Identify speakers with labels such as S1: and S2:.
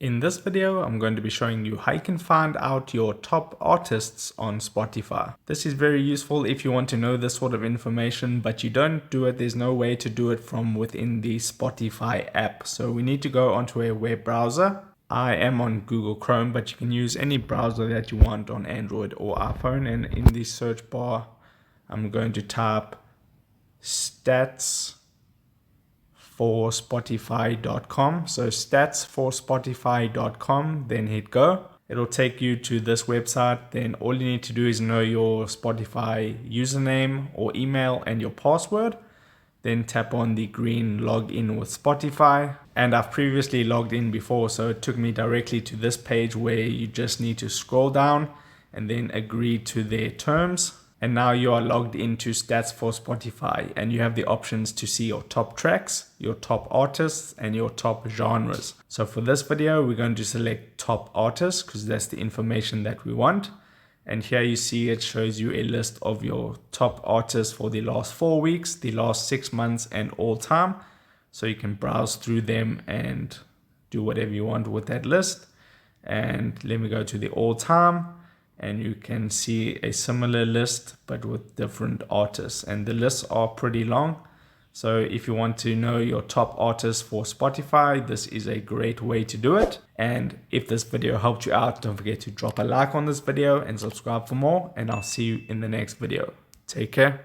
S1: In this video, I'm going to be showing you how you can find out your top artists on Spotify. This is very useful if you want to know this sort of information, but you don't do it. There's no way to do it from within the Spotify app. So we need to go onto a web browser. I am on Google Chrome, but you can use any browser that you want on Android or iPhone. And in the search bar, I'm going to type stats for Spotify.com. So stats for Spotify.com, then hit go. It'll take you to this website. Then all you need to do is know your Spotify username or email and your password. Then tap on the green login with Spotify. And I've previously logged in before, so it took me directly to this page where you just need to scroll down and then agree to their terms. And now you are logged into Stats for Spotify, and you have the options to see your top tracks, your top artists, and your top genres. So for this video, we're going to select top artists because that's the information that we want. And here you see it shows you a list of your top artists for the last 4 weeks, the last 6 months, and all time. So you can browse through them and do whatever you want with that list. And let me go to the all time. And you can see a similar list but with different artists, and the lists are pretty long. So if you want to know your top artists for Spotify, this is a great way to do it. And if this video helped you out, don't forget to drop a like on this video and subscribe for more, and I'll see you in the next video. Take care.